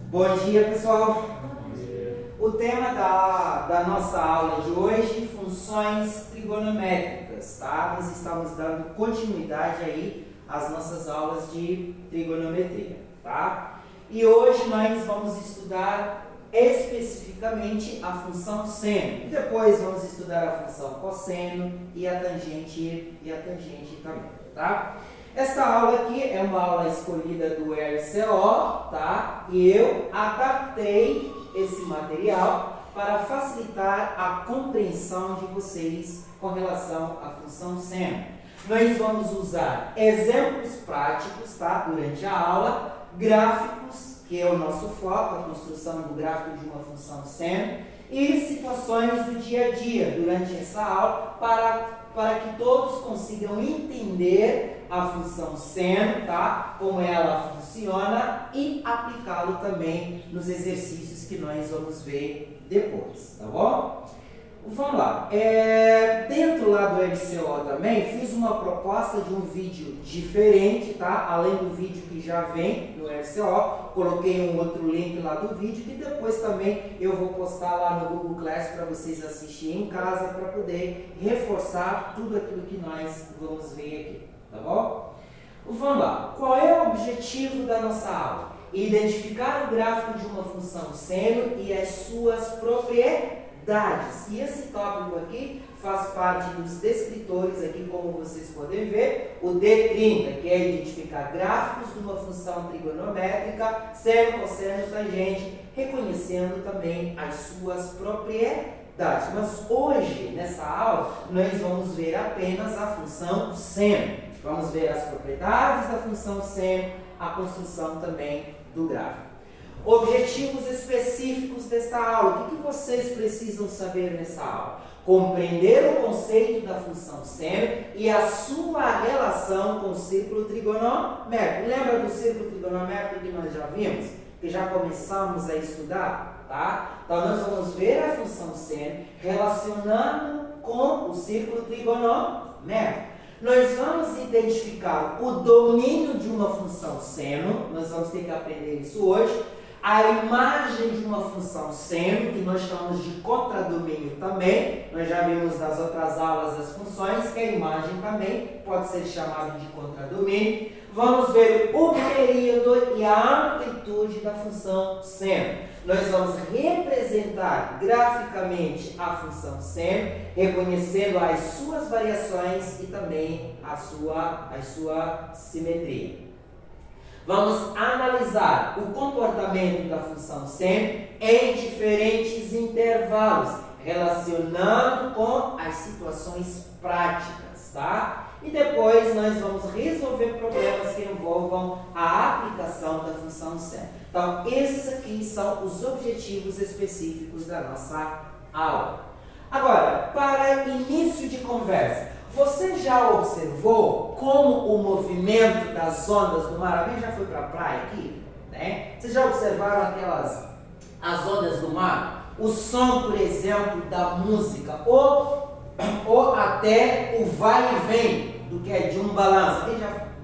Bom dia, pessoal. O tema da nossa aula de hoje, funções trigonométricas, tá? Nós estamos dando continuidade aí às nossas aulas de trigonometria, tá? E hoje nós vamos estudar especificamente a função seno. E depois vamos estudar a função cosseno e a tangente também, tá? Esta aula aqui é uma aula escolhida do RCO, tá? E eu adaptei esse material para facilitar a compreensão de vocês com relação à função seno. Nós vamos usar exemplos práticos, tá? Durante a aula, gráficos, que é o nosso foco, a construção do gráfico de uma função seno, e situações do dia a dia durante essa aula para que todos consigam entender a função seno, tá? Como ela funciona e aplicá-lo também nos exercícios que nós vamos ver depois, tá bom? Vamos lá. Dentro lá do LCO também fiz uma proposta de um vídeo diferente, tá? Além do vídeo que já vem no LCO, coloquei um outro link lá do vídeo que depois também eu vou postar lá no Google Class para vocês assistirem em casa para poder reforçar tudo aquilo que nós vamos ver aqui, tá bom? Vamos lá. Qual é o objetivo da nossa aula? Identificar o gráfico de uma função seno e as suas propriedades. E esse tópico aqui faz parte dos descritores aqui, como vocês podem ver, o D30, que é identificar gráficos de uma função trigonométrica, seno, cosseno, tangente, reconhecendo também as suas propriedades. Mas hoje, nessa aula, nós vamos ver apenas a função seno. Vamos ver as propriedades da função seno, a construção também do gráfico. Objetivos específicos desta aula. O que vocês precisam saber nessa aula? Compreender o conceito da função seno e a sua relação com o círculo trigonométrico. Lembra do círculo trigonométrico que nós já vimos? Que já começamos a estudar, tá? Então nós vamos ver a função seno relacionando com o círculo trigonométrico. Nós vamos identificar o domínio de uma função seno. Nós vamos ter que aprender isso hoje. A imagem de uma função seno, que nós chamamos de contradomínio também. Nós já vimos nas outras aulas as funções, que a imagem também pode ser chamada de contradomínio. Vamos ver o período e a amplitude da função seno. Nós vamos representar graficamente a função seno, reconhecendo as suas variações e também a sua simetria. Vamos analisar o comportamento da função seno em diferentes intervalos, relacionando com as situações práticas, tá? E depois nós vamos resolver problemas que envolvam a aplicação da função seno. Então, esses aqui são os objetivos específicos da nossa aula. Agora, para início de conversa, você já observou como o movimento das ondas do mar, alguém já foi para a praia aqui, né? Vocês já observaram as ondas do mar? O som, por exemplo, da música, ou até o vai e vem do que é de um balanço. Alguém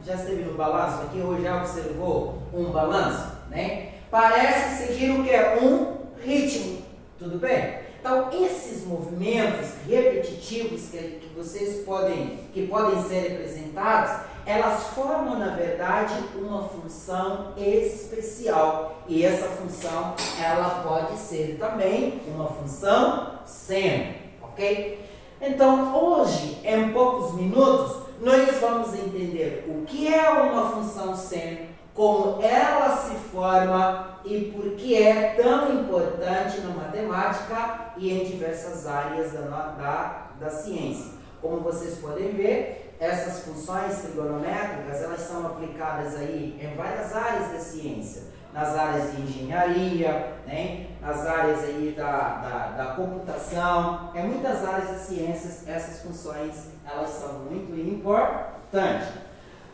já esteve no balanço aqui ou já observou um balanço, né? Parece seguir o que é um ritmo, tudo bem? Então, esses movimentos repetitivos que podem ser representados, elas formam, na verdade, uma função especial. E essa função, ela pode ser também uma função seno, ok? Então, hoje, em poucos minutos, nós vamos entender o que é uma função seno, como ela se forma e por que é tão importante na matemática e em diversas áreas da ciência. Como vocês podem ver, essas funções trigonométricas, elas são aplicadas aí em várias áreas da ciência, nas áreas de engenharia, né? Nas áreas aí da computação, em muitas áreas da ciência, essas funções, elas são muito importantes.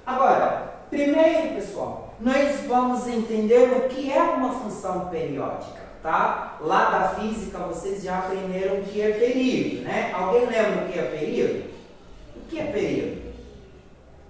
Agora, primeiro, pessoal, nós vamos entender o que é uma função periódica, tá? Lá da física vocês já aprenderam o que é período, né? Alguém lembra o que é período? O que é período?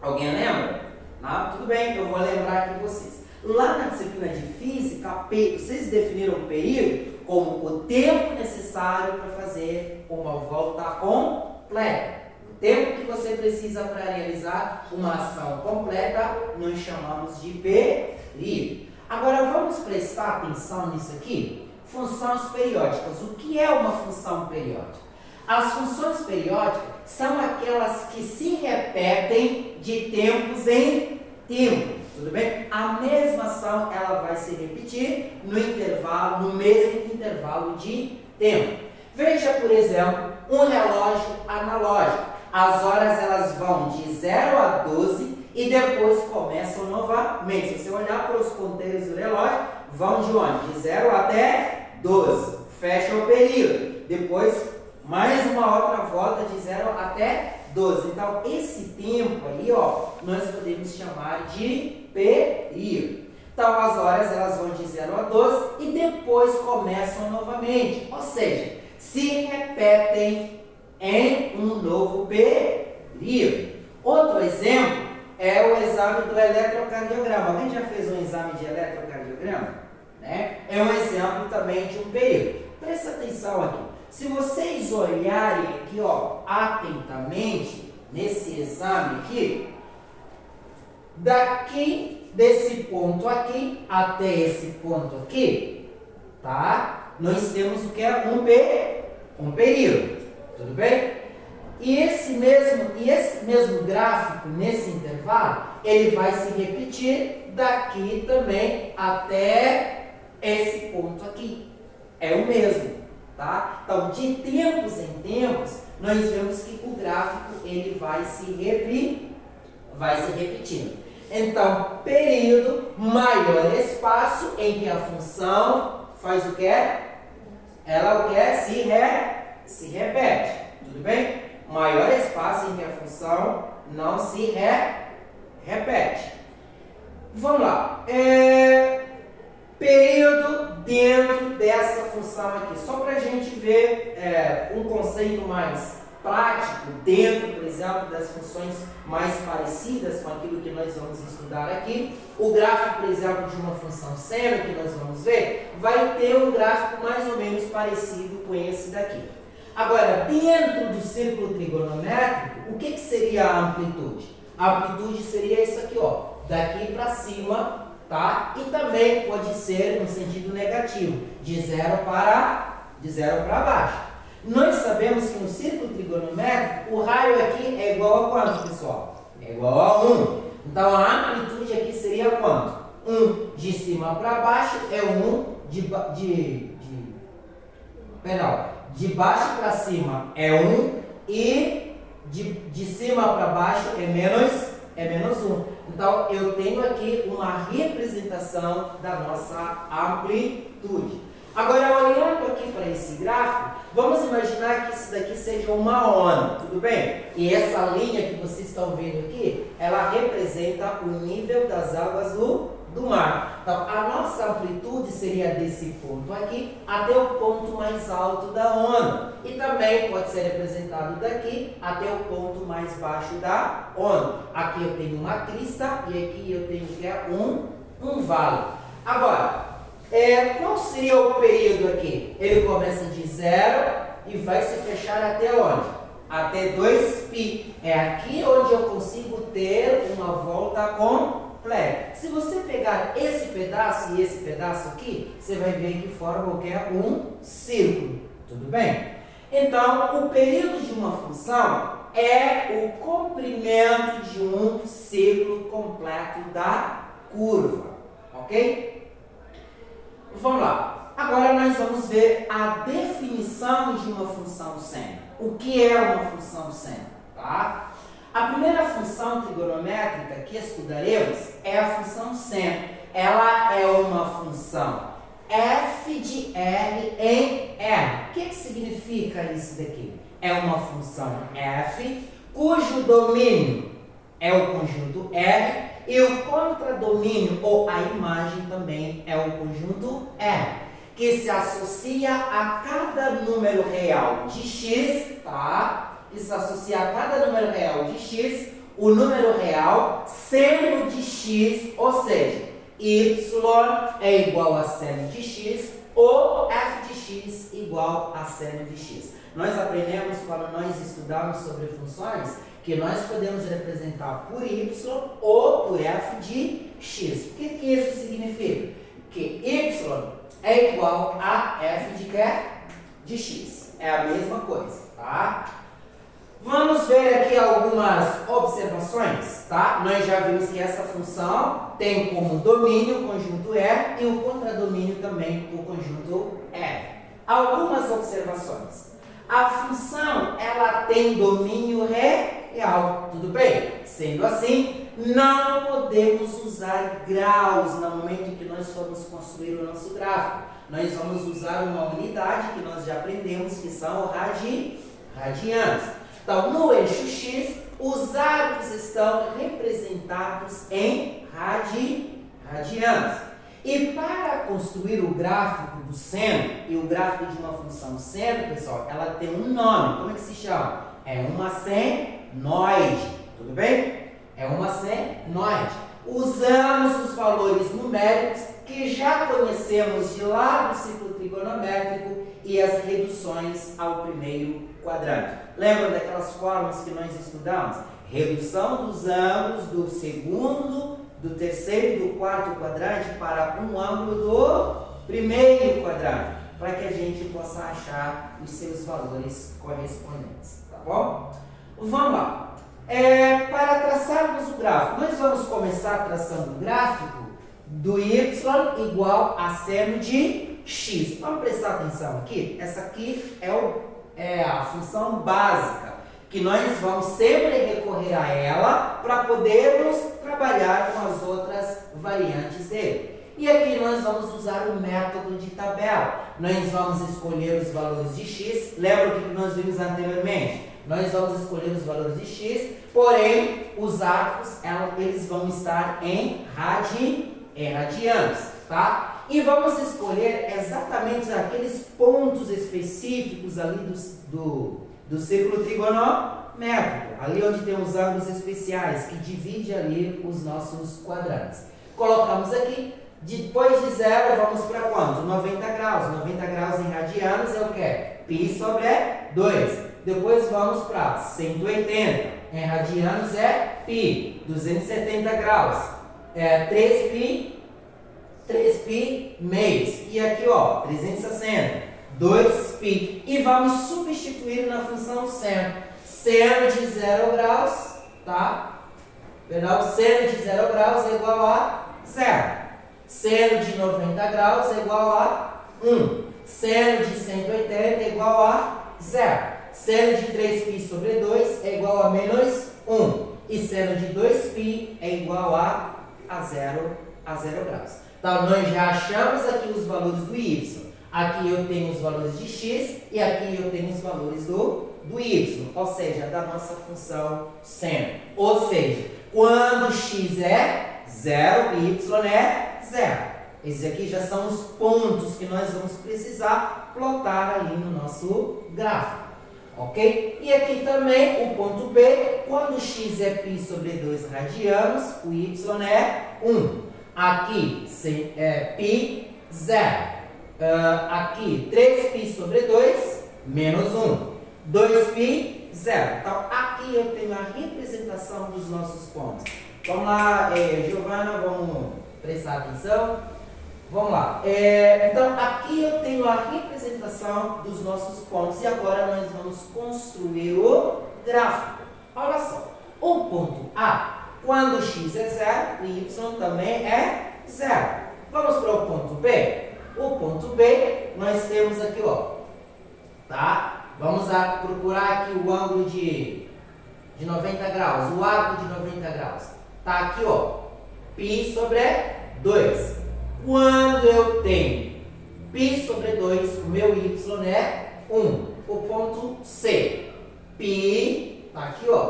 Alguém lembra? Não? Tudo bem, eu vou lembrar aqui vocês. Lá na disciplina de física, vocês definiram o período como o tempo necessário para fazer uma volta completa. O tempo que você precisa para realizar uma ação completa, nós chamamos de período. Agora vamos prestar atenção nisso aqui? Funções periódicas. O que é uma função periódica? As funções periódicas são aquelas que se repetem de tempos em tempos. Tudo bem? A mesma ação ela vai se repetir no mesmo intervalo de tempo. Veja, por exemplo, um relógio analógico. As horas elas vão de 0 a 12 e depois começam novamente. Se você olhar para os ponteiros do relógio, vão de onde? De 0 até 12. Fecha o período. Depois, mais uma outra volta de 0 até 12. Então, esse tempo aí, ó, nós podemos chamar de período. Então, as horas elas vão de 0 a 12 e depois começam novamente. Ou seja, se repetem em um novo período. Outro exemplo é o exame do eletrocardiograma. Alguém já fez um exame de eletrocardiograma? Né? É um exemplo também de um período. Presta atenção aqui. Se vocês olharem aqui, ó, atentamente nesse exame aqui, daqui desse ponto aqui até esse ponto aqui, tá? Nós temos o que é um período, tudo bem? E esse mesmo gráfico nesse intervalo, ele vai se repetir daqui também até esse ponto aqui. É o mesmo. Tá? Então, de tempos em tempos, nós vemos que o gráfico ele vai se repetindo. Então, período, maior espaço em que a função faz o quê? Ela o quê? Se repete. Tudo bem? Maior espaço em que a função não se repete. Vamos lá. Período dentro dessa função aqui. Só para a gente ver um conceito mais prático dentro, por exemplo, das funções mais parecidas com aquilo que nós vamos estudar aqui. O gráfico, por exemplo, de uma função seno que nós vamos ver, vai ter um gráfico mais ou menos parecido com esse daqui. Agora, dentro do círculo trigonométrico, o que seria a amplitude? A amplitude seria isso aqui, ó, daqui para cima. Tá? E também pode ser no sentido negativo, de 0 para baixo. Nós sabemos que no círculo trigonométrico, o raio aqui é igual a quanto, pessoal? É igual a 1. Então, a amplitude aqui seria quanto? 1 de cima para baixo é 1, de baixo para cima é 1 e de cima para baixo é menos 1. Então, eu tenho aqui uma representação da nossa amplitude. Agora, olhando aqui para esse gráfico, vamos imaginar que isso daqui seja uma onda, tudo bem? E essa linha que vocês estão vendo aqui, ela representa o nível das águas do mar. Então, a nossa amplitude seria desse ponto aqui até o ponto mais alto da onda. E também pode ser representado daqui até o ponto mais baixo da onda. Aqui eu tenho uma crista e aqui eu tenho um vale. Agora, qual seria o período aqui? Ele começa de 0 e vai se fechar até onde? Até 2π. É aqui onde eu consigo ter uma volta completa. Se você pegar esse pedaço e esse pedaço aqui, você vai ver que forma o que é um círculo. Tudo bem? Então, o período de uma função é o comprimento de um círculo completo da curva. Ok? Vamos lá. Agora nós vamos ver a definição de uma função seno. O que é uma função seno? Tá? A primeira função trigonométrica que estudaremos é a função seno. Ela é uma função f de r em r. O que significa isso daqui? É uma função f cujo domínio é o conjunto R e o contradomínio ou a imagem também é o conjunto R, que se associa a cada número real de x, tá? Que se associa a cada número real de x, o número real seno de x, ou seja, y é igual a seno de x, ou f de x igual a seno de x. Nós aprendemos quando nós estudamos sobre funções que nós podemos representar por y ou por f de x. O que isso significa? Que y é igual a f de quê? De x. É a mesma coisa, tá? Vamos ver aqui algumas observações, tá? Nós já vimos que essa função tem como domínio o conjunto E e o contradomínio também o conjunto F. Algumas observações. A função, ela tem domínio real, tudo bem? Sendo assim, não podemos usar graus no momento em que nós formos construir o nosso gráfico. Nós vamos usar uma unidade que nós já aprendemos, que são radianos. Então, no eixo X, os arcos estão representados em radianos. E para construir o gráfico do seno, e o gráfico de uma função seno, pessoal, ela tem um nome. Como é que se chama? É uma senoide. Tudo bem? É uma senoide. Usamos os valores numéricos que já conhecemos de lá do ciclo trigonométrico e as reduções ao primeiro quadrante. Lembra daquelas formas que nós estudamos? Redução dos ângulos do segundo, do terceiro e do quarto quadrante para um ângulo do primeiro quadrante, para que a gente possa achar os seus valores correspondentes, tá bom? Vamos lá. Para traçarmos o gráfico, nós vamos começar traçando o gráfico do y igual a seno de x. Vamos prestar atenção aqui? Essa aqui é a função básica, que nós vamos sempre recorrer a ela para podermos trabalhar com as outras variantes dele. E aqui nós vamos usar o método de tabela. Nós vamos escolher os valores de x. Lembra o que nós vimos anteriormente? Nós vamos escolher os valores de x, porém os arcos eles vão estar em radianos, tá? E vamos escolher exatamente aqueles pontos específicos ali do círculo trigonométrico, ali onde tem os ângulos especiais, que divide ali os nossos quadrantes. Colocamos aqui, depois de zero, vamos para quanto? 90 graus. 90 graus em radianos é o quê? Π sobre 2. Depois vamos para 180. Em radianos é π. 270 graus. 3π meios. E aqui, ó, 360. 2π. E vamos substituir na função seno. Seno de 0 graus, tá? Perdão, seno de 0 graus é igual a 0. Seno de 90 graus é igual a 1. Seno de 180 é igual a 0. Seno de 3π sobre 2 é igual a menos 1. E seno de 2π é igual a 0 graus. Então, nós já achamos aqui os valores do y. Aqui eu tenho os valores de x e aqui eu tenho os valores do y. Ou seja, da nossa função seno. Ou seja, quando x é 0, y é 0. Esses aqui já são os pontos que nós vamos precisar plotar ali no nosso gráfico. Ok? E aqui também o ponto B, quando x é π sobre 2 radianos, o y é 1. Aqui é π, 0. Aqui 3π sobre 2, menos 1. 2π, 0. Então, aqui eu tenho a representação dos nossos pontos. Vamos lá, Giovana, vamos prestar atenção. Vamos lá. Então, aqui eu tenho a representação dos nossos pontos. E agora nós vamos construir o gráfico. Olha só. O ponto A, quando x é 0, o y também é 0. Vamos para o ponto B. O ponto B, nós temos aqui, ó. Tá? Vamos procurar aqui o ângulo de 90 graus. O arco de 90 graus. Tá aqui, ó. π sobre 2. Quando eu tenho π sobre 2, o meu y é 1. O ponto C. π, tá aqui, ó.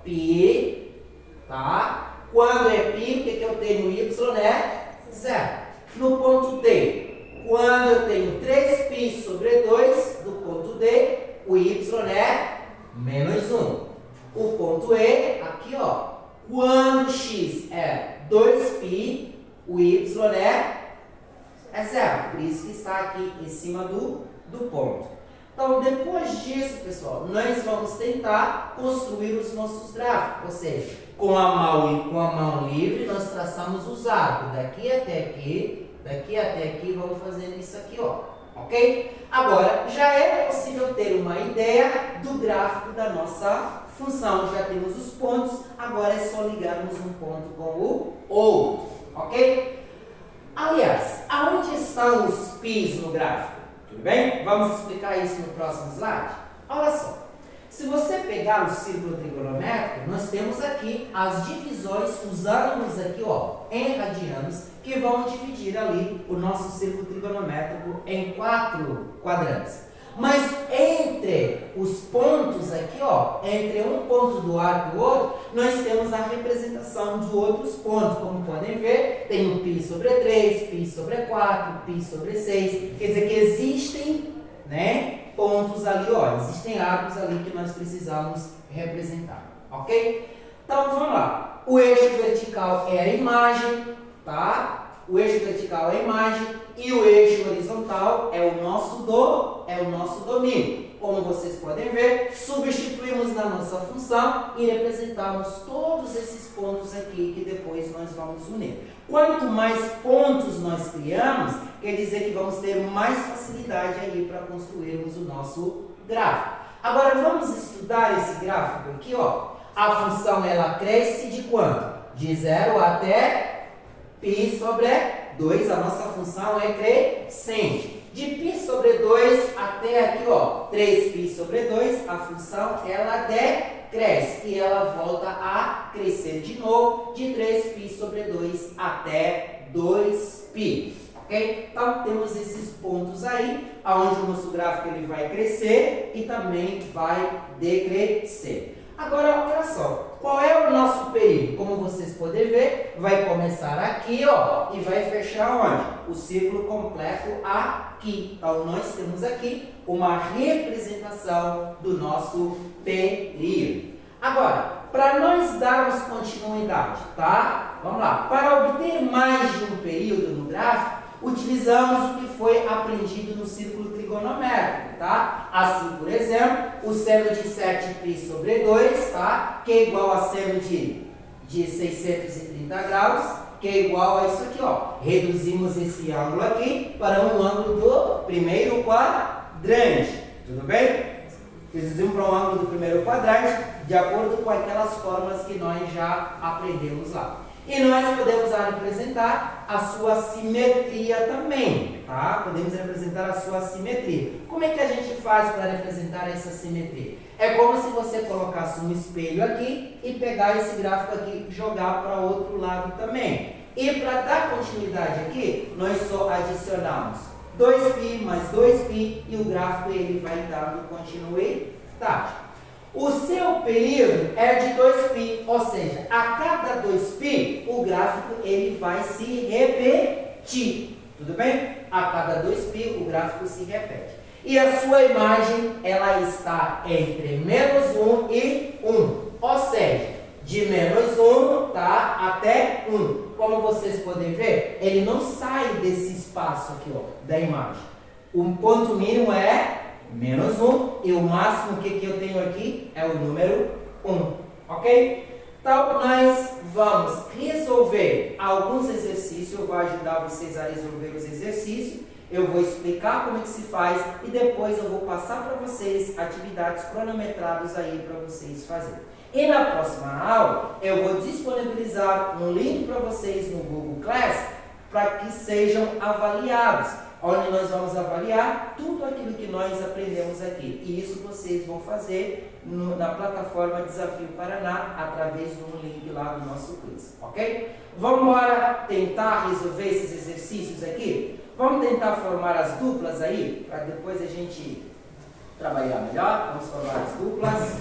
π, tá? Quando é π, o que eu tenho? O y é 0. No ponto D, quando eu tenho 3π sobre 2, do ponto D, o y é menos 1. O ponto E, aqui, ó. Quando x é 2π, o y é zero, por isso que está aqui em cima do ponto. Então, depois disso, pessoal, nós vamos tentar construir os nossos gráficos, ou seja, com a mão livre, nós traçamos os arcos daqui até aqui, vamos fazendo isso aqui, ó, ok? Agora, já é possível ter uma ideia do gráfico da nossa função, já temos os pontos, agora é só ligarmos um ponto com o outro, ok? Aliás, aonde estão os pis no gráfico? Tudo bem? Vamos explicar isso no próximo slide? Olha só, se você pegar o círculo trigonométrico, nós temos aqui as divisões, os ângulos aqui, ó, em radianos, que vão dividir ali o nosso círculo trigonométrico em 4 quadrantes. Mas entre os pontos aqui, ó, entre um ponto do arco e o outro, nós temos a representação de outros pontos. Como podem ver, tem o π sobre 3, π sobre 4, π sobre 6. Quer dizer que existem, né, pontos ali, ó, existem arcos ali que nós precisamos representar, ok? Então, vamos lá. O eixo vertical é a imagem, tá? O eixo vertical é a imagem e o eixo horizontal é o nosso domínio. Como vocês podem ver, substituímos na nossa função e representamos todos esses pontos aqui que depois nós vamos unir. Quanto mais pontos nós criamos, quer dizer que vamos ter mais facilidade aí para construirmos o nosso gráfico. Agora vamos estudar esse gráfico aqui, ó. A função ela cresce de quanto? De 0 até π sobre 2, a nossa função é crescente. De π sobre 2 até aqui, ó, 3π sobre 2, a função ela decresce e ela volta a crescer de novo de 3π sobre 2 até 2π. Ok? Então temos esses pontos aí, onde o nosso gráfico ele vai crescer e também vai decrescer. Agora, olha só, qual é o nosso período? Como vocês podem ver, vai começar aqui, ó, e vai fechar onde? O círculo completo aqui. Então, nós temos aqui uma representação do nosso período. Agora, para nós darmos continuidade, tá? Vamos lá. Para obter mais de um período no gráfico, utilizamos o que foi aprendido no círculo trigonométrico, tá? Assim, por exemplo, o seno de 7π sobre 2, tá? Que é igual a seno de 630 graus, que é igual a isso aqui, ó. Reduzimos esse ângulo aqui para um ângulo do primeiro quadrante, tudo bem? Reduzimos para um ângulo do primeiro quadrante, de acordo com aquelas fórmulas que nós já aprendemos lá. E nós podemos representar a sua simetria também, tá? Podemos representar a sua simetria. Como é que a gente faz para representar essa simetria? É como se você colocasse um espelho aqui e pegar esse gráfico aqui e jogar para o outro lado também. E para dar continuidade aqui, nós só adicionamos 2π mais 2π e o gráfico ele vai dando continuidade. O seu período é de 2π, ou seja, a cada 2π o gráfico ele vai se repetir, tudo bem? A cada 2π o gráfico se repete. E a sua imagem ela está entre menos 1 e 1, ou seja, de menos 1 tá, até 1. Como vocês podem ver, ele não sai desse espaço aqui, ó, da imagem. O ponto mínimo é menos 1 e o máximo que eu tenho aqui é o número 1, ok? Então, nós vamos resolver alguns exercícios, eu vou ajudar vocês a resolver os exercícios, eu vou explicar como é que se faz e depois eu vou passar para vocês atividades cronometradas aí para vocês fazerem. E na próxima aula, eu vou disponibilizar um link para vocês no Google Class para que sejam avaliados, onde nós vamos avaliar tudo aquilo que nós aprendemos aqui. E isso vocês vão fazer na plataforma Desafio Paraná, através de um link lá do nosso quiz, ok? Vamos embora tentar resolver esses exercícios aqui? Vamos tentar formar as duplas aí, para depois a gente trabalhar melhor. Vamos formar as duplas.